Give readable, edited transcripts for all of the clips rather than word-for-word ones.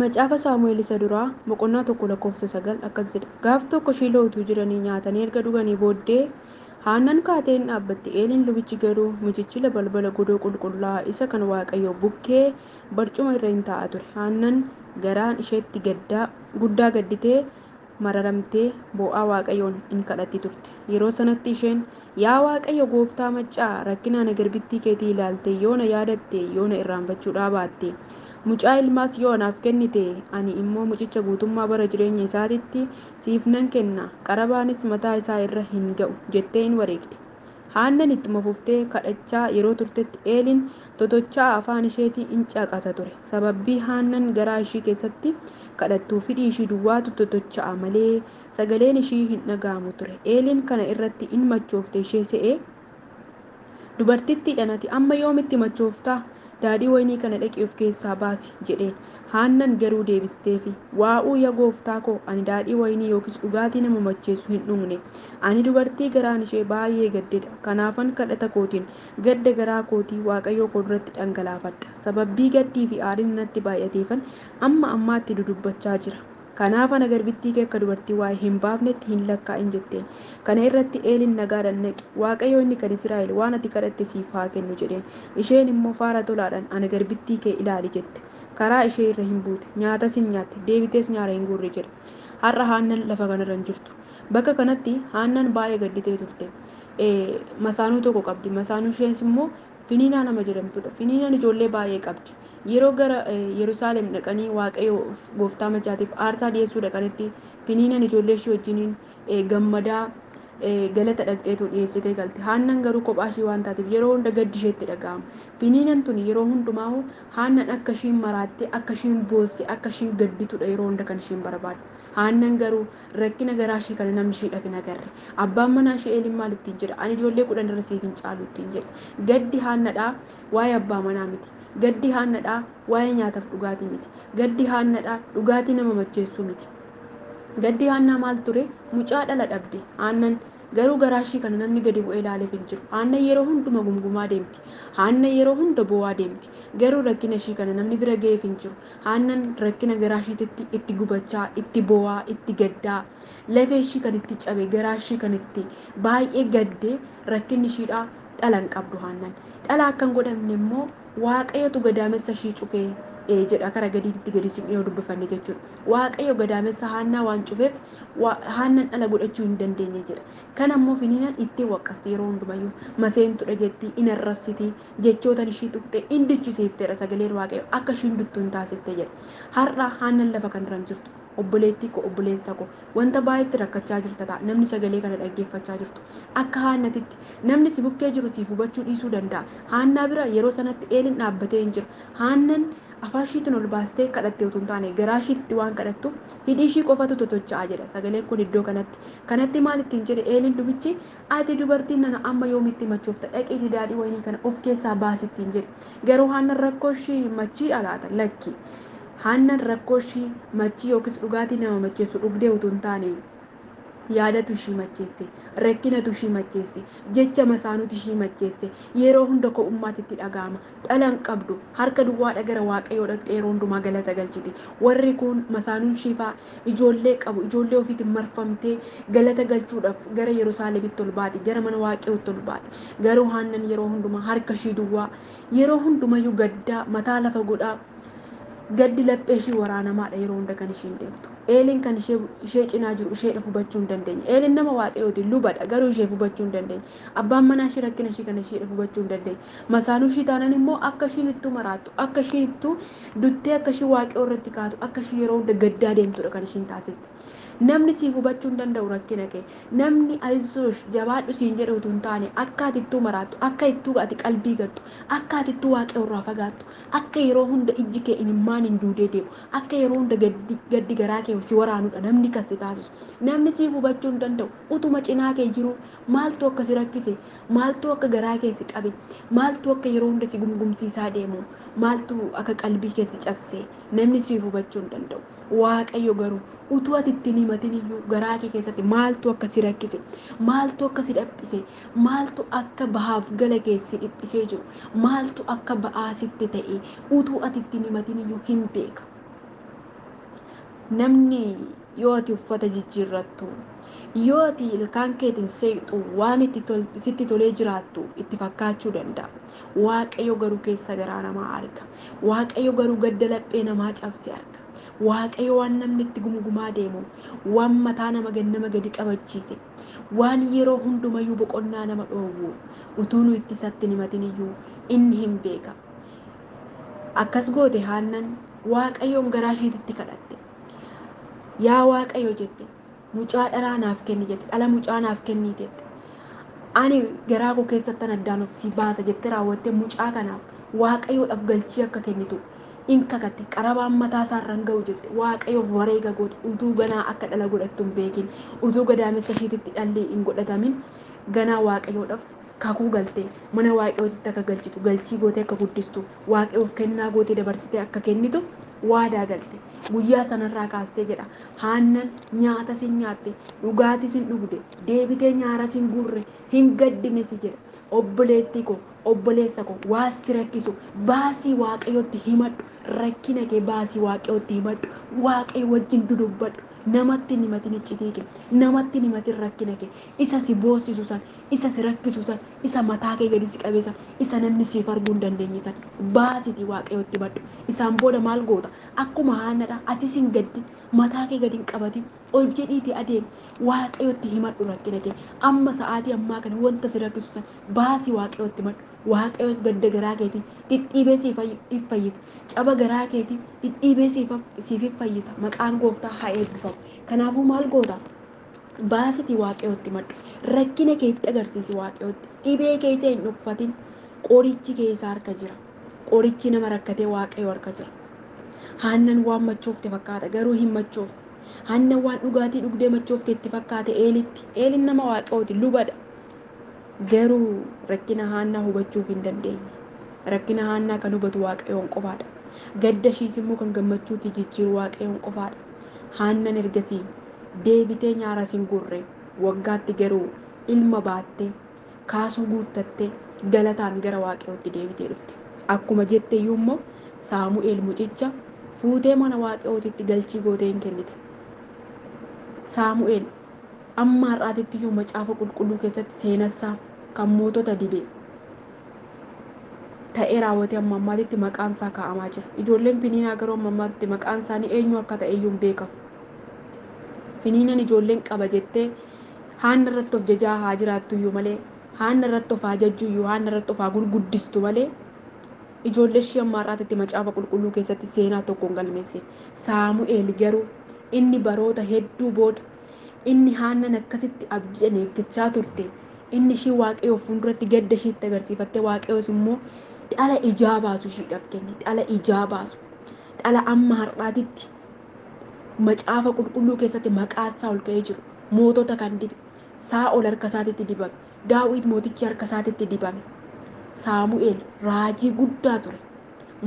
Macaafa Saamu'eel isa duraa boqonnaa tokko lakkoofsa 9 akkas jedha. Gaaf tokko Shiiloo utuu jiranii nyaatanii erga dhuganii booddee Haannaan kaatee hin dhaabatte. Eeliin lubichi garuu michichila balbala godoo qulqullaa'aa isa kan Waaqayyoo bukkee barcuma irra hin taa'aa ture. Haannaan garaan isheetti guddaa gadditee mararamtee boo'aa Waaqayyoon in kadhatti turte. Yeroo sanatti isheen yaa Waaqayyo gooftaa maccaa rakkinaan garbittii keetii ilaalte yoona yaadatte yoona irraanfachuudhaa baatte. Mucaa ilmaas yoo anaaf kennite ani immoo mucicha guutummaa bara jireenya isaatiitti siif nan kenna qarabaanis mataa isaa irra hin ga'u jettee hin wareegde. Haannaan ittuma fuftee kadhachaa yeroo turtetti Eeliin tottochaa afaan isheetii in caqasa ture. Sababii Haannaan garaa ishii keessatti kadhattuu fedhii ishii duwwaatu tottocha'a malee sagaleen ishii hin dhaga'amu ture. Eeliin kana irratti in machoofte ishee se'ee dubartittiidhaan ati amma yoomitti machooftaa? Daadhii wayinii kana dhaqii of keessaa baasi jedheen. Haannaan garuu deebisteefi waa'uu yaa gooftaa koo ani daadhii wayinii yookiis dhugaatii nama macheessu hin dhugne. Ani dubartii garaan ishee baay'ee gaddedha. Kanaafan kadhata kootiin gadda garaa kootii Waaqayyoo koo duratti dhangalaafadha. Sababii gaddii fi aariin natti baay'ateefan amma ammaatti dudubbachaa jira. Kanaafan garbittii kee akka dubartii waa'ee hin baafnetti hin lakkaa'in jetteen. Kana irratti Eeliin nagaadhaan dhaqi. Waaqayyo inni kan Israa'el waan ati kadhatte siif haa kennu jedheen. Isheen immoo faara tolaadhaan ana garbittii kee ilaali jette. Karaa ishee irra hin buute. Nyaatas hin nyaatte. Deebitees nyaara hin guurre jedhe. Har'a Haannaan lafa kanarra hin jirtu. Bakka kanatti Haannaan baay'ee gadditee turte. Masaanuu tokko qabdi. Masaanuu ishees immoo Finiinaa nama jedhamtudha. Finiinaan ijoollee baay'ee qabdi. Yeroo gara Yerusaalem dhaqanii Waaqayyo gooftaa machaatiif aarsaa dhiyeessuu dhaqanitti Finiinaan ijoollee ishee wajjiniin gammadaa galata dhaqxeetu dhiyeessitee galte. Haannaan garuu kophaa ishii waan taateef yeroo hunda gaddi isheetti dhaga'ama. Finiinaan tun yeroo hundumaa Haannaan akka ishiin maraattee akka ishiin boosse akka ishiin gadditudha yeroo hunda kan ishiin barbaadde. Haannaan garuu rakkina garaa ishii kana namni ishiidhaaf hin agarre. Abbaan manaa ishee Eeliin maal ittiin jedha? Ani ijoollee 10 irra siif hin caalu ittiin jedha. Gaddi Haannaadhaa waa'ee abbaa manaa miti. Gaddi Haannaadhaa waa'ee nyaataaf dhugaatii miti. Gaddi Haannaadhaa dhugaatii nama macheessuu miti. Gaddi Haannaa maal ture? Mucaa dhala dhabde. Haannaan garuu garaa ishii kana namni gadi bu'ee ilaaleef hin jiru. Haannaan yeroo hunduma gumgumaa deemti. Haannaan yeroo hunda boo'aa deemti. Garuu rakkina ishii kana namni bira ga'eef hin jiru. Haannaan rakkina garaa ishiitti itti gubachaa, itti boo'aa, itti gaddaa, lafee ishii kan itti cabe, garaa ishii kan itti baay'ee gaddee rakkinni ishiidhaa dhala hin qabdu Haannaan. Dhala akka hin godhamne immoo Waaqayyotu gadaamessa ishii cufee jedha kara gadiitti gadi siqnee dubbifanne jechuudha. Waaqayyo gadaamessa Haannaa waan cufeef Haannaan dhala godhachuu hin dandeenye jedha. Kana immoo Finiinaan ittiin waqqasti yeroo hundumayyuu maseentu dhageettii in arrabsitii jechootan ishii tuqxee in dichisiifteedha sagaleen Waaqayyo akka ishiin duttu hin taasiste jedha. Har'a Haannaan lafa kanarra hin jirtu. Obboleettii koo obboleessa koo wanta baay'eetti rakkachaa jirta ta'a namni sagalee kana dhaggeeffachaa jirtu akka Haannatitti namni si bukkee jiru siif hubachuu dhiisuu danda'a. Haannaa bira yeroo sanatti Eeliin dhaabbatee hin jiru. Haannaan afaan ishiitiin ol baastee kadhattee utuu hin taane garaa ishiitti waan kadhattuuf hidhii ishii qofatu totocha'aa jedha sagaleen kun iddoo kanatti maal ittiin jedhe Eeliin lubichi ati dubartiin nana amma yoomitti machoofta dhaqiitii daadhii wayinii kana of keessaa baasittiin jedhe garuu Haannaan rakkoo ishii machiidha laata lakki. Haannaan rakkoo ishii machii yookiis dhugaatii nama macheessu dhugdee utuu hin taane yaadatu ishii macheesse, rakkinatu ishii macheesse, jecha masaanuutu ishii macheesse, yeroo hunda ko'ummaatitti dhaga'ama. Dhala hin qabdu harka duwwaadha gara Waaqayyoo dhaqxee yeroo hundumaa galata galchiti. Warri kun masaanuun shiifaa ijoollee qabu, ijoollee ofiitiin marfamtee galata galchuudhaaf gara Yerusaalemitti ol baati, gara mana Waaqayyootti ol baati. Garuu Haannaan yeroo hundumaa harka ishii duwwaa, yeroo hundumayyuu gaddaa mataa lafa godhaa. Gaddi laphee ishii waraanamaadha yeroo hunda kan ishiin deemtu. Eeliin kan ishee cinaa jiru isheedhaaf hubachuu hin dandeenye. Eeliin nama Waaqayyooti lubadha garuu isheef hubachuu hin dandeenye. Abbaan manaa ishee rakkina ishii kana isheedhaaf hubachuu hin dandeenye. Masaanuu ishii taanaan immoo akka ishiin ittuu maraattu, akka ishiin ittuu duttee akka ishii Waaqayyoo irratti kaatu, akka ishii yeroo hunda gaddaa deemtudha kan ishiin taasiste. Namni siif hubachuu hin danda'u rakkina kee. Namni ayisuush jabaadhu siin jedhu utuu hin taane akka ati ittuu maraattu, akka ittuu ati qalbii gattu, akka ati ittuu Waaqayyoo irraa fagaattu, akka yeroo hunda ijji kee imimmaan hin duudee deemu, akka yeroo hunda gaddi garaa kee si waraanudha namni kan si taasisu. Namni siif hubachuu hin danda'u utuma cinaa kee jiru maaltu akka si rakkise, maaltu akka garaa kee si qabe, maaltu akka yeroo hunda si gumgumsiisaa deemu, maaltu akka qalbii kee si cabse namni siif hubachuu hin danda'u. Waaqayyo garuu utuu ati ittiin himatin iyyuu garaa kee keessatti maaltu akka si rakkise, maaltu akka si dhaphise, maaltu akka bahaaf gala kee si dhiphisee jiru, maaltu akka ba'aa sitti ta'e utuu ati ittiin himatin iyyuu hin beeka. namni yoo ati uffata jijjiirrattu yoo ati ilkaan keetiin seeqxu waan sitti tolee jiraattu itti fakkaachuu danda'a. Waaqayyo garuu keessa garaa namaa arga. Waaqayyo garuu gadda laphee namaa cabse arga. Waaqayyo waan namni itti gumgumaa deemu, waan mataa nama gadi qabachiise, waan yeroo hundumayyuu boqonnaa nama dhoowwu utuu nu itti isatti himatin iyyuu inni hin beeka. Akkas goote Haannan Waaqayyoon garaa isheetitti kadhatte. Yaa Waaqayyo jette, mucaa dhalaa naaf kenni jette, dhala mucaa naaf kenni jette. Ani garaa koo keessatti addaan of si baasa jette raawwatte mucaa kanaaf Waaqayyoodhaaf galchii akka kennitu in kakatte. Qarabaan mataa isaarraan ga'u jette Waaqayyoof wareega goote utuu ganaa akka dhala godhattu hin beekin, utuu gadaamessa isheetitti dhalli hin godhatamin ganaa Waaqayyoodhaaf kakuu galte mana Waaqayyootitti akka galchitu, galchii goote akka guddistu, Waaqayyoof kennaa goote dabarsite akka kennitu waadaa galte. Guyyaa sanarraa kaastee jedha Haannan nyaata sin nyaatte, dhugaatii sin dhugde, deebitee nyaara sin gurre, hin gaddine si jedha. Obboleettii koo, obboleessa koo waan si rakkisu baasii Waaqayyootti himadhu, rakkina kee baasii Waaqayyootti himadhu, Waaqayyo wajjin dudubbadhu. Namatti hin himatin iccitii kee, namatti hin himatin rakkina kee, isa si boosisu san, isa si rakkisu san, isa mataa kee gadi si qabe san, isa namni siif arguu hin dandeenye san baasiti Waaqayyootti himadhu. Isaan booda maal goota? Akkuma Haannadha atis hin gaddin, mataa kee gadi hin qabatin, ol jedhiiti adeemi Waaqayyootti himadhu rakkina kee. Amma sa'aatii ammaa kana wanta si rakkisu san baasii Waaqayyootti himadhu. Waaqayyoos gadda garaa keetii dhidhiibee siif fayyisa. Caba garaa keetii dhidhiibee siif fayyisa. Maqaan Gooftaa haa eebbifamu. Kanaafuu maal goota? Baasiti Waaqayyootti himadhu. Rakkina keetti agarsiisi Waaqayyootti. Dhibee keessa hin dhokfatin. Qorichi keessa harka jira. Qorichi nama rakkatee Waaqayyo harka jira. Haannan waan machoofte fakkaata garuu hin machoofne. Haannan waan dhugaatii dhugdee machoofte itti fakkaate Eelitti. Eeliin nama Waaqayyooti lubadha. Garuu rakkina Haannaa hubachuuf hin dandeenye. Rakkina Haannaa kan hubatu Waaqayyoon qofaadha. Gadda ishiis immoo kan gammachuutti jijjiiru Waaqayyoon qofaadha. Haannan ergasii deebitee nyaara sin gurre waggaatti garuu ilma baattee kaasuu guuttattee galataan gara Waaqayyootti deebitee dhufte. Akkuma jette iyyuu immoo Saamu'eel mucicha fuutee mana Waaqayyootitti galchii gootee hin kennite. Saamu'eel amma har'aatitti iyyuu macaafa qulqulluu keessatti seenassaa kan mootota dibe ta'ee raawwatee amma ammaatitti maqaan isaa kaa'amaa jira. Ijoolleen Finiinaa garuu amma ammaatitti maqaan isaanii eenyu akka ta'e iyyuu hin beekamu. Finiinan ijoolleen qaba jettee Haanna irratti of jajaa haa jiraattu iyyuu malee, Haanna irratti of haa jajju iyyuu, Haanna irratti of haa gurguddistu malee ijoollee ishee amma har'aatitti macaafa qulqulluu keessatti seenaa tokko hin galmeesse. Saamu'eel garuu inni baroota hedduu booda inni Haannan akkasitti abdiidhaan eeggachaa turte, inni ishii Waaqayyoo fuulduratti gadda ishiitti agarsiifattee Waaqayyoos immoo dhala ijaa baasu ishiidhaaf kenne. Dhala ijaa baasu. Dhala amma har'aatitti macaafa qulqulluu keessatti maqaa isaa ol ka'ee jiru. Mootota kan dibe. Saa'ol harka isaatitti dibame. Daawit mootichi harka isaatitti dibame. Saamu'eel raajii guddaa ture.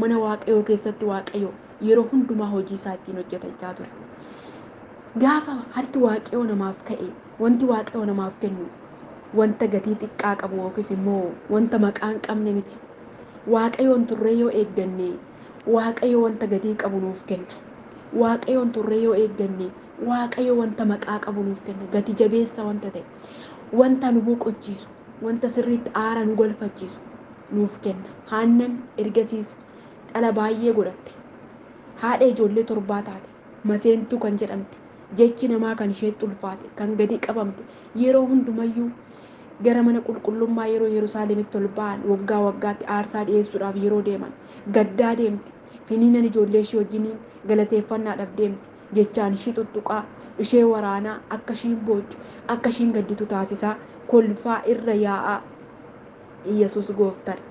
Mana Waaqayyoo keessatti Waaqayyoo yeroo hundumaa hojii isaa ittiin hojjetachaa ture. Gaafa harki Waaqayyoo namaaf ka'e, wanti Waaqayyoo namaaf kennu wanta gatii xiqqaa qabu yookiis immoo wanta maqaa hin qabne miti. Waaqayyoon turree yoo eegganne Waaqayyo wanta gatii qabu nuuf kenna. Waaqayyoon turree yoo eegganne Waaqayyo wanta maqaa qabu nuuf kenna. Gati jabeessa wanta ta'e, wanta nu boqochiisu, wanta sirriitti aara nu galfachiisu nuuf kenna. Haannan ergasiis dhala baay'ee godhatte. Haadha ijoollee torbaa taate. Maseentuu kan jedhamte. Jechi namaa kan isheetti ulfaate, kan gadi qabamte, yeroo hundumayyuu gara mana qulqullummaa yeroo Yerusaalemitti ol ba'an waggaa waggaatti aarsaa dhiyeessuudhaaf yeroo deeman gaddaa deemti. Finiinan ijoollee ishee wajjin galateeffannaadhaaf deemti. Jechaan ishii tuttuqaa, ishee waraanaa, akka ishiin boochu, akka ishiin gadditu taasisaa, kolfaa irra yaa'aa. Yesuus Gooftaadha.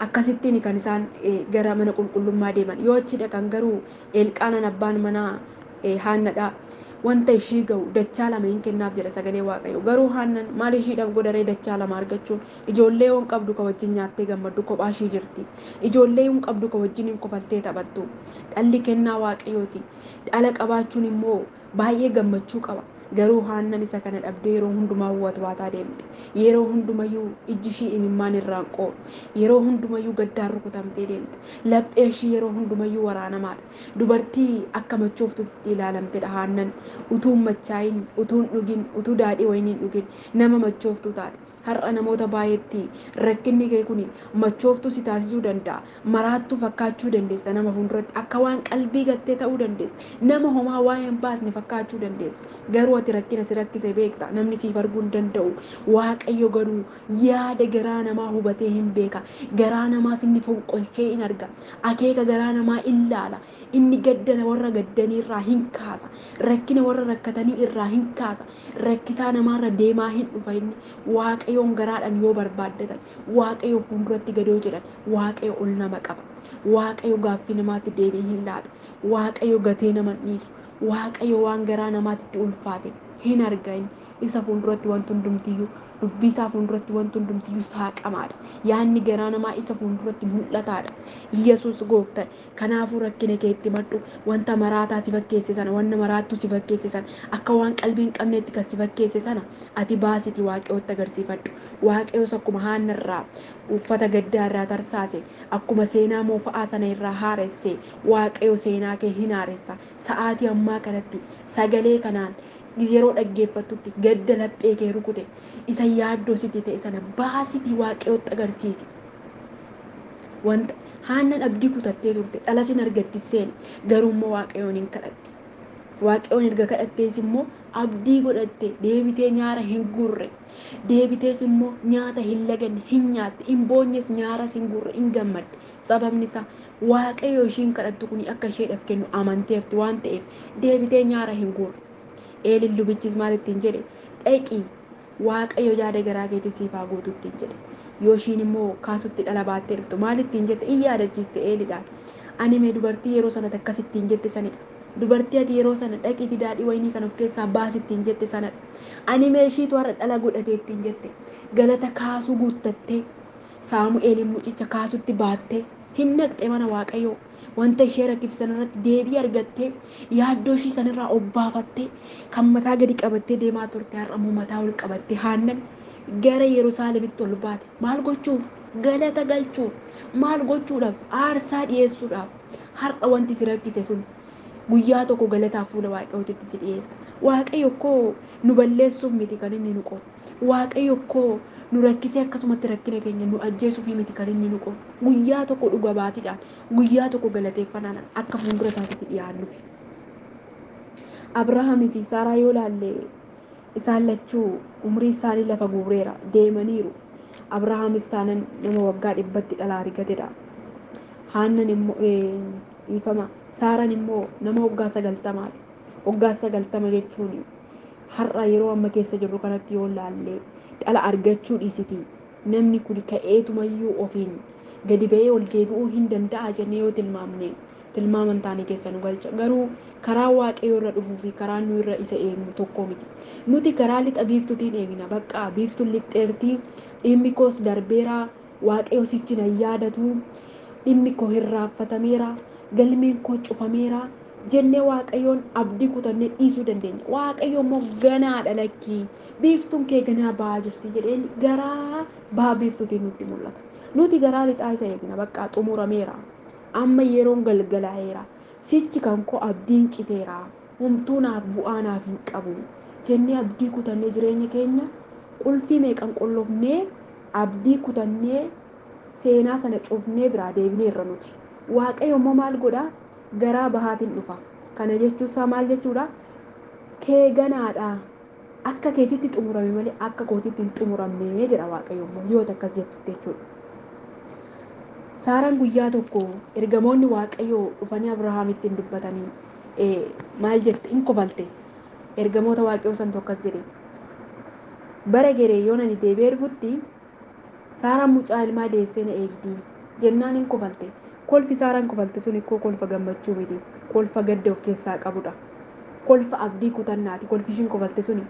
Akkasittiin kan isaan gara mana qulqullummaa deeman. Yoo achi dhaqan garuu Elqaanaan abbaan manaa Haannadha. Wanta ishii ga'u dachaa lama hin kennaaf jedha sagalee Waaqayyo. Garuu Haannan maal ishiidhaaf godharee dachaa lama argachuun? Ijoollee yoon qabdu ka wajjin nyaattee gammaddu kophaa ishii jirti. Ijoollee yoon qabdu ka wajjin hin kofaltee taphattu. Dhalli kennaa Waaqayyooti. Dhala qabaachuun immoo baay'ee gammachuu qaba. garuu haannan isa kana dhabdee yeroo hundumaa watwaataa deemte yeroo hundumayyuu ijji ishii imimmaan irraan qoodhu yeroo hundumayyuu gaddaan rukutamtee deemte laphee ishii yeroo hundumayyuu waraanamaadha dubartii akka machooftutti ilaalamtedha haannan utuun machaayin utuun dhugin utuu daadhii wayiniin dhugin nama machooftuu taate har'a namoota baay'eetti rakkinni kee kun machooftuu si taasisuu danda'a maraattuu fakkaachuu dandeessa nama fuulduratti akka waan qalbii gattee ta'uu dandeessa nama homaa waa hin baasne fakkaachuu dandeessa garuu ati rakkina si rakkise beekta namni siif arguu hin danda'u waaqayyo garuu yaada garaa namaa hubatee hin beeka garaa namaas inni fonqolchee hin arga akeeka garaa namaa ilaala inni gaddana warra gaddanii irraa hin kaasa rakkina warra rakkatanii irraa hin kaasa rakkisaa namaarra deemaa hin dhufa inni waaqayyoon garaadhaan yoo barbaaddatan waaqayyo fuulduratti gadoo jedhan waaqayyo ol nama qaba waaqayyo gaaffii namaatti deebii hin laata waaqayyo gatee nama dhiisu waaqayyo waan garaa namaatti ulfaate hin argain isa fuulduratti wanti hundumtiyyuu dubbii isaa fuulduratti wanti hundumtiyyuu saaqamaadha yaanni garaa namaa isa fuulduratti mul'ataadha yesus gooftaa kanaafuu rakkina kee itti madhu wanta maraataa si fakkeesse sana wanna maraattuu si fakkeesse sana akka waan qalbiin qabneetti kan si fakkeesse sana ati baasiti waaqayyotti agarsiifadhu waaqayyos akkuma haannarraa uffata gaddaa irraa tarsaase akkuma seenaa moofa'aa sana irraa haaresse waaqayyo seenaa kee hin haaressa sa'aatii ammaa kanatti sagalee kanaan yeroo dhaggeeffattutti gadda laphee kee rukute isa yaaddoo sitti ta'e sana baasiti waaqayyotti agarsiisi wanta haannan abdii kutattee turte dhalasin argatti seene garuummoo waaqayyoon hin kadhatte waaqayyoon erga kadhattees immoo abdii godhatte deebitee nyaara hin gurre deebitees immoo nyaata hin laganne hin nyaatte hin boonyes nyaaras hin gurre hin gammadde sababni isaa waaqayyo ishiin kadhattu kun akka isheedhaaf kennu amanteerti waan ta'eef deebitee nyaara hin gurre eelin lubichis maal ittiin jedhe dhaqii waaqayyo yaada garaa keetii siif haa guutu ittiin jedhe yoo ishiin immoo kaasutti dhala baattee dhuftu maal ittiin jette in yaadachiiste eelidhaan ani mee dubartii yeroo sanatti akkas ittiin jette sanidha dubartii ati yeroo sana dhaqiitii daadhii wayinii kan of keessaa baasi ittiin jette sanadha ani mee ishiitu har'a dhala godhatee ittiin jette galata kaasuu guuttattee saamu'eelin mucicha kaasutti baattee hin naqxe mana waaqayyoo wanta ishee rakkise sanarratti deebii argattee yaaddoo ishii sanirraa obbaafattee kan mataa gadi qabattee deemaa turte har'ammoo mataa ol qabattee haannan gara yerusaalemitti ol baate maal gochuuf galata galchuuf maal gochuudhaaf aarsaa dhiyeessuudhaaf har'a wanti si rakkise sun guyyaa tokko galataaf fuula waaqayyootitti si dhiyeessa waaqayyo koo nu balleessuuf miti kan inni nu qoru waaqayyo koo nu rakkisee akkasumatti rakkina keenya nu ajjeesuuf miti kan inni nu qoru guyyaa tokko dhuga baatiidhaan guyyaa tokko galateeffannaan akka fuuldura isaatitti dhiyaannuuf abrahaamii fi saaraa yoo laalle isaan lachuu umrii isaanii lafa guureera deemaniiru abrahaamis taanan nama waggaa 100 dhalaa argatedha haannan immoo ifama saaraan immoo nama waggaa 90ti waggaa 90 jechuun har'a yeroo amma keessa jirru kanatti yoo laalle dhala argachuu dhiisiti namni kun ka'eetumayyuu ofiin gadi ba'ee ol deebi'uu hin danda'a jennee yoo tilmaamne tilmaaman taane keessa nu galcha garuu karaa waaqayyoo irra dhufuu fi karaa nu irra isa eegnu tokko miti nuti karaa lixa biiftuutiin eegna bakka biiftuun lixxeertii dhimmi koos darbeera waaqayyo sichi na yaadatu dhimmi koo hirraafatameera galmeen koo cufameera jennee waaqayyoon abdii kutannee dhiisuu dandeenya waaqayyo immoo ganaadha lakkii biiftuun kee ganaa ba'aa jirti jedheen garaa ba'aa biiftuutiin nutti mul'ata nuti garaa lixaa isa eegna bakka xumurameera amma yeroon galgalaa'eera sichi kan koo abdiin citeera humtuu naaf bu'aa naaf hin qabu jennee abdii kutannee jireenya keenya qulfii meeqan qolloofnee abdii kutannee seenaa sana cufnee biraa deebinee irra nuti waaqayyo immoo maal godhaa garaa bahaatiin dhufa kana jechuun isaa maal jechuudha kee ganaadha akka keetitti xumurame malee akka kootitti hin xumuramne jedha waaqayyo immoo yoo takkas jettu jechuudha saaraan guyyaa tokko ergamoonni waaqayyo dhufanii abrahaamitti hin dubbatanii maal jette in kofalte ergamoota waaqayyo san tokkas jedhe bara geree yoo nani deebi'ee dhufutti saaraan mucaa ilmaa deessee na eegdi jennaan in kofalte kolfi saaraan kofalte sun ikkoo kolfa gammachuu miti kolfa gadda of keessaa qabudha kolfa abdii kutannaati kolfi ishiin kofalte suni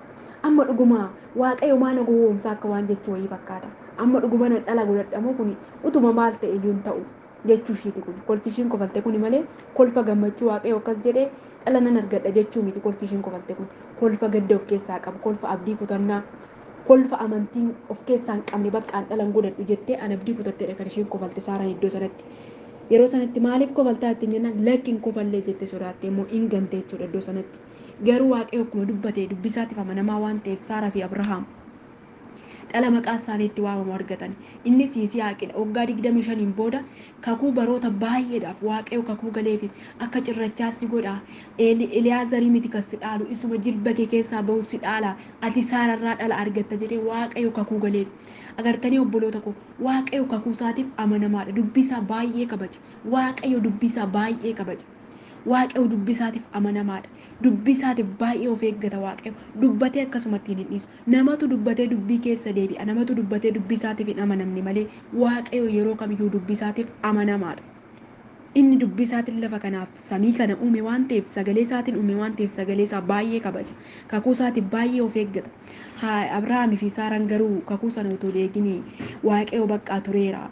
amma dhuguma waaqayyo maana gowwoomsaa akka waan jechuu wayii fakkaata amma dhuguma na dhala godhadhamoo kun utuma maal ta'e iyyuu ta'u jechuu ishiiti kun kolfi ishiin kofalte kun malee kolfa gammachuu waaqayyo akkas jedhee dhala nan argadha jechuu miti kolfi ishiin kofalte kun kolfa gadda of keessaa qaba, kolfa abdii kutannaa, kolfa amantii of keessaa hin qabne bakka an dhalan godhadhu jettee an abdii kutatteedha kan isheen kofalte Saaraan iddoo sanatti. Yeroo sanatti maaliif kofaltaa ittiin jennaan lakkiin kofallee jette sodaatte immoo hin gante jechuudha iddoo sanatti. Garuu waaqayyo akkuma dubbate dubbisaatiif amanamaa waan ta'eef Saaraa fi Abrahaam dhala maqaa isaaniitti waamamu argatan. Innis Yisihaaqidha. Waggaa 25 booda kakuu baroota baay'eedhaaf waaqayyo kakuu galeefi akka cirrachaatti godha. Eliyaazarii miti kan si dhaalu isuma jilba kee keessaa bahu si dhaala. Ati Saararraa dhala argatta jedhee waaqayyo kakuu galeef. Agartanii obboloota koo waaqayyo kakuu isaatiif amanamaadha. Dubbisaa baay'ee kabaja. Waaqayyo dubbisaa baay'ee kabaja. Waaqayyo dubbisaatiif amanamaadha. Dubbisaatiif baay'ee of eeggata waaqayyo. Dubbatee akkasumatti hin dhiisu. Namatu dubbatee dubbii keessa deebi'a. Namatu dubbatee dubbisaatiif hin amanamne malee waaqayyo yeroo kamiyyuu dubbisaatiif amanamaadha. Inni dubbisaatiin lafa kanaaf samii kana uume waan ta'eef sagalee isaatiin uume waan ta'eef sagalee isaa baay'ee kabaja. Kakuu isaatiif baay'ee of eeggata. Abrahaamii fi Saaraan garuu kakuu sana utuu eegini waaqayyo baqqaa tureera.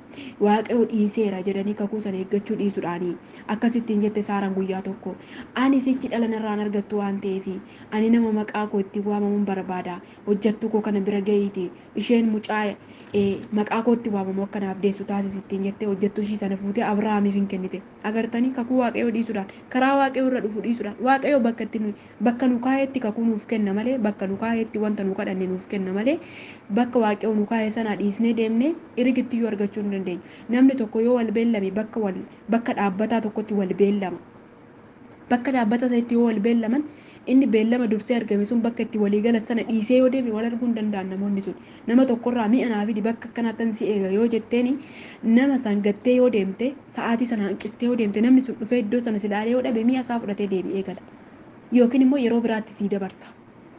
Waaqayyo dhiiseera jedhanii kakuu sana eeggachuu dhiisuudhaani akkasittiin jette Saaraan guyyaa tokko. Ani sichi dhala narraan argattu waan ta'eef ani nama maqaa koo ittiin waamamuun barbaada. Hojjattuu koo kana bira gahiiti. Isheen mucaa maqaa kootti waamamu akkanaaf deessu taasisittiin jettee hojjattuu ishii sana fuutee Abrahaamiif hin kennite. Agartanii kakuu waaqayyo dhiisuudhaan karaa waaqayyo irra dhufu dhiisuudhaan waaqayyo bakka nu kaayetti kakuu nuuf kenna malee bakka nu kaayetti wanta nu kadhanne nuuf kenna malee bakka waaqayyo nu kaayee sana dhiisnee deemnee irigittiyyuu argachuu hin dandeenyu. Namni tokko yoo wal beellame bakka dhaabbataa tokkotti wal beellama. Bakka dhaabbata isaatti yoo wal beellaman inni beellama dursee argame sun bakka itti walii galan sana dhiisee yoo deeme wal arguu hin danda'an namoonni sun. Nama tokkorraa mi'a naa fidi bakka akkanaattan si eega yoo jetteeni nama san gattee yoo deemte sa'aatii sana hanqistee yoo deemte namni sun dhufee iddoo sana si ilaalee yoo dhabe mi'a isaa fudhatee deebi'ee gala. Yookiin immoo yeroo biraatti sii dabarsa.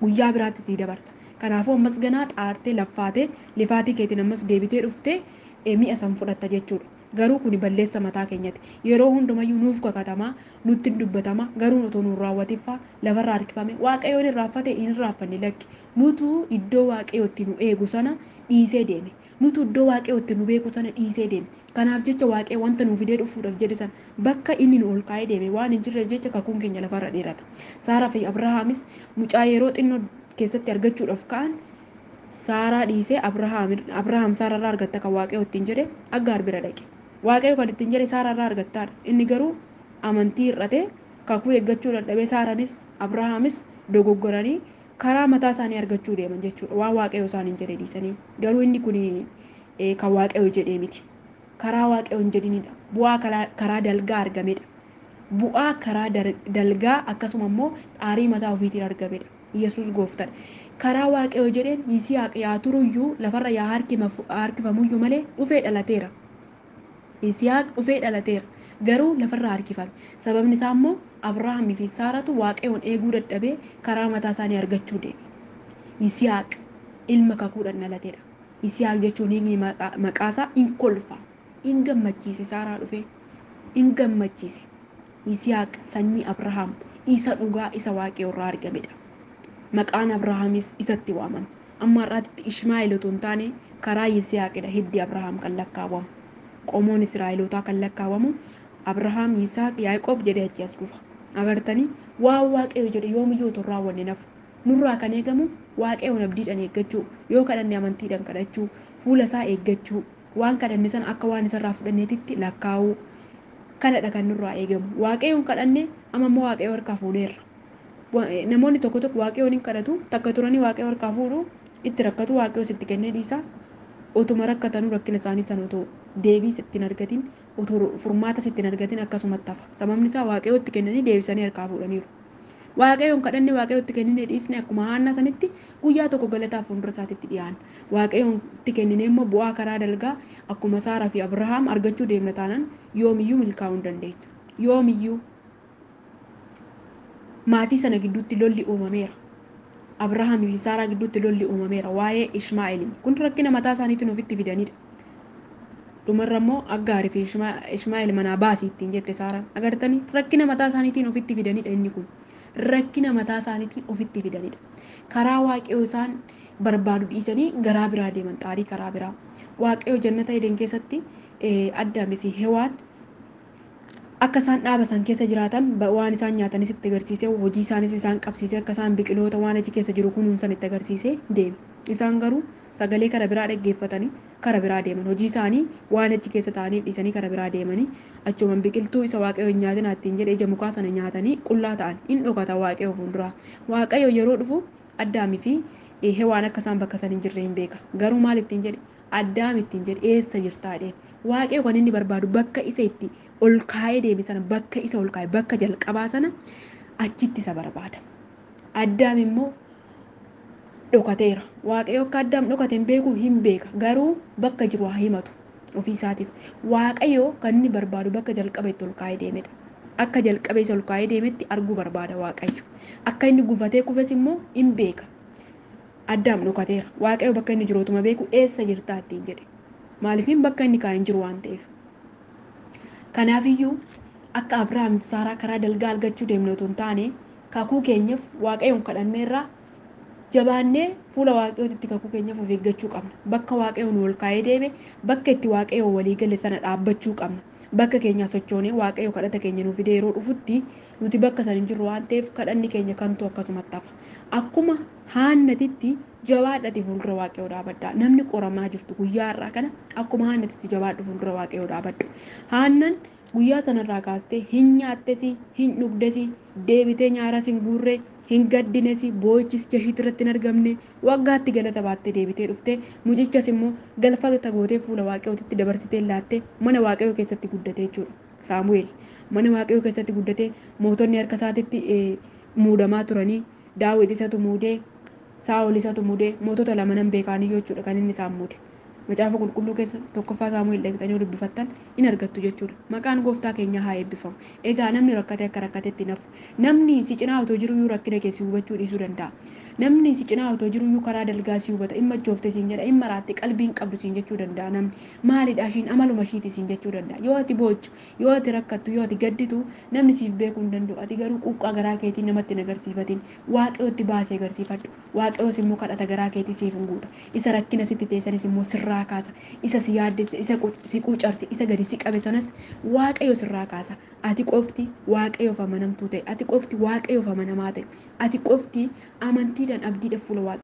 Guyyaa biraatti sii dabarsa. Kanaafuu ammas ganaa xaartee laffaatee lifaatii keetiin ammas deebitee dhuftee mi'a san fudhatta jechuudha. Garuu kuni balleessa mataa keenyati. Yeroo hundumayyuu nuuf kakatamaa nutti dubbatama garuu otoo nuun raawwatiffaa lafarraa harkifame waaqayyoon irraanfate hin irraanfanne lakki. Nutu iddoo waaqayyootti nu eegu sana dhiisee deeme. Nutu iddoo waaqayyootti nu beeku sana dhiisee deeme. Kanaaf jecha waaqayyo wanta nuuf fidee dhufuudhaaf jedhe sana bakka inni nu ol kaa'ee deeme waan hin jirreef jecha kakuun keenya lafarra dheerata. Saaraa fi Abrahaamis mucaa yeroo xinnoo keessatti argachuudhaaf ka'an Saaraa dhiisee Abrahaam Saararraa argatta kan waaqayyo ittiin jedhe Aggaar bira dhaqe. Waaqayyo kan ittiin jedhe Saararraa argattaadha. Inni garuu amantii hir'atee kakuu eeggachuu dadhabee Saaraanis Abrahaamis dogoggoranii karaa mataa isaanii argachuu deeman jechuudha. Waan waaqayyo isaaniin jedhe dhiisanii. Garuu inni kun kan waaqayyo jedhee miti. Karaa waaqayyo hin jedhinidha. Bu'aa karaa dalgaa argamedha. Bu'aa karaa dalgaa akkasuma immoo xaarii mataa ofiitiin argamedha. Yesuus gooftadha. Karaa waaqayyo jedheen Yisihaaq yaa turuyyuu lafarra yaa harkifamuyyuu malee dhufee dhalateera. Yisihaaq dhufee dhalateera. Garuu lafarra harkifame. Sababni isaa immoo Abrahaamii fi Saaratu waaqayyoon eeguu dadhabee karaa mataa isaanii argachuu deeme. Yisihaaq ilma kakuudhaan dhalateedha. Yisihaaq jechuun hiikni maqaasaa hin kolfa. In gammachiise Saaraa dhufee. In gammachiise. Yisihaaq sanyii Abrahaam isa dhugaa isa waaqayyo irraa argamedha. Maqaan Abrahaamis isatti waamame. Amma har'aatti Ishmaa'eel otoo hin taane karaa Yisihaaqidha hiddi Abrahaam kan lakkaawwamu. Qomoon Israa'elootaa kan lakkaawwamu Abrahaam, Yisaaq, Yaaqoob jedhee achi as dhufa. Agartanii waan waaqayyo jedhe yoomiyyuu otoo raawwanne nafu. Nurraa kan eegamu waaqayyoon abdiidhaan eeggachuu, yoo kadhanne amantiidhaan kadhachuu, fuula isaa eeggachuu, waan kadhanne sana akka waan isarraa fudhanneetitti lakkaa'uu kanadha kan nurraa eegamu. Waaqayyoon kadhanne amma immoo waaqayyo harkaa fuudheerra. Namoonni tokko waaqayyoon hin kadhatu takka turanii waaqayyo harkaa fuudhu itti rakkatu waaqayyo sitti kennee dhiisa. Otuma rakkatanuu rakkina isaanii sana otoo deebii sittiin argatiin otoo furmaata sittiin argatiin akkasumatti hafa. Sababni isaa waaqayyo itti kennanii deebisanii harkaa fuudhaniiru. Waaqayyoon kadhanne waaqayyo itti kennine dhiisne akkuma Haannaa sanitti guyyaa tokko galataaf fuuldura isaatitti dhiyaanna. Waaqayyoon itti kennine immoo bu'aa karaa dalgaa akkuma Saaraa fi Abrahaam argachuu deemna taanaan yoomiyyuu milkaa'uu hin dandeenyu. Yoomiyyuu maatii sana gidduutti lolli uumameera. Abrahaamii fi Saaraa gidduutti lolli uumameera waa'ee Ishmaa'eel. Kun rakkina mataa isaaniitiin ofitti fidanidha. Dhumarra immoo Aggaarii fi Ishmaa'eel manaa baasii ittiin jette Saaraan. Agartanii rakkina mataa isaaniitiin ofitti fidanidha inni kun. Rakkina mataa isaaniitiin ofitti fidanidha. Karaa waaqayyoo isaan barbaadu dhiisanii garaa biraa deeman xaarii karaa biraa. Waaqayyoo jannata Eden keessatti Addaamii fi Hewaan akka isaan dhaaba san keessa jiraatan waan isaan nyaatanis itti agarsiisee hojii isaanis isaan qabsiisee akka isaan biqiloota waan achi keessa jiru kunuunsan itti agarsiisee deeme. Isaan garuu sagalee kara biraa dhaggeeffatanii kara biraa deeman hojii isaanii waan achi keessa ta'anii dhiisanii kara biraa deemanii achumaan biqiltuu isa waaqayyo nyaatin ittiin jedhe ija mukaa sana nyaatanii qullaa ta'an hin dhokata waaqayyo fuulduraa. Waaqayyo yeroo dhufu Addaamii fi Hewaan akka isaan bakka san hin jirre hin beeka. Garuu maal ittiin jedhe Addaam ittiin jedhe eessa jirtaa dheen. Waaqayyo kan inni barbaadu bakka isa itti ol kaayee deeme sana bakka isa ol kaayee bakka jalqabaa sana achitti isa barbaada. Addaam immoo dhokateera. Waaqayyo akka Addaam dhokate hin beeku hin beeka. Garuu bakka jiru haa himatu ofii isaatiif. Waaqayyo kan inni barbaadu bakka jalqaba itti ol kaayee deemedha. Akka jalqaba isa ol kaayee deemetti arguu barbaada Waaqayyo. Akka inni gufatee kufes immoo hin beeka. Addaam dhokateera. Waaqayyo bakka inni jirootuma beeku eessa jirtaa ittiin jedhe. Maaliifin bakka inni kaa'een jiru waan ta'eef. Kanaafiyyuu akka Abrahaam Saaraa karaa dalgaa argachuu deemnu otoo hin taane kakuu keenyaaf Waaqayyoon kadhanneerraa jabaannee fuula Waaqayyootti kakuu keenyaaf of eeggachuu qabna. Bakka Waaqayyoon ol kaa'ee deeme bakka itti Waaqayyoon walii gale sana dhaabbachuu qabna. Bakka keenya sochoonee Waaqayyo kadhata keenya nuuf fidee yeroo dhufutti nuti bakka san hin jirru waan ta'eef kadhanni keenya kantu akkasumatti hafa. Akkuma Haannatitti jabaadhati fuuldura Waaqayyoo dhaabadhaa. Namni qoramaa jirtu guyyaa har'aa kana akkuma Haannatitti jabaadhu fuuldura Waaqayyoo dhaabadhu. Haannan guyyaa sanarraa kaastee hin nyaattesi, hin dhugdesi, deebitee nyaaras hin guurree, hin gaddinesi, boo'ichis jashiit irratti hin argamne, waggaatti galata baattee deebitee dhuftee mucichas immoo galfata gootee fuula Waaqayyootti dabarsitee laattee mana Waaqayyoo keessatti guddate jechuudha. Saamu'eel mana Waaqayyoo keessatti guddatee mootonni harka isaatitti muudamaa turanii Daawit isatu muudee Saa'ol isatu muudee mootota lama nan beekaaniyyuu jechuudha kan inni isaan muude. Macaafa qulqulluu keessa tokkoffaa Saamu'eel dhaqxanii dubbifattan in argattu jechuudha. Maqaan gooftaa keenyaa haa eebbifamu. Egaa namni rakkate akka rakkatetti nafu. Namni si cinaa otoo jiruyyuu rakkina keessi hubachuu dhiisuu danda'a. Namni si cinaa otoo jiruyyuu karaa dalgaa si hubata. Dhimma joofte siin jedha. Dhimma raatte qalbiin qabdu siin jechuu danda'a namni. Maalidhaa ishiin amaluma ishiiti siin jechuu danda'a. Yoo ati boochu, yoo ati rakkattu, yoo ati gadditu namni siif beekuu hin danda'u. Ati garuu quuqqaa garaa keetiin namatti hin agarsiifatin. Waaqayyootti baasee agarsiifadhu. Waaqayyoos immoo kadhata garaa keetii siif hin guuta. Isa rakkina sitti teessanis immoo sirraa kaasa. Isa si yaaddesse, isa si quucarse, isa gadi si qabe sanas Waaqayyo sirraa kaasa. Ati qofti Waaqayyoof amanamtuu ta'e. Ati qofti Waaqayyoof amanamaa ta'e. Ati qofti amantiidhaan abdiidhaan fuula Waaqayyoo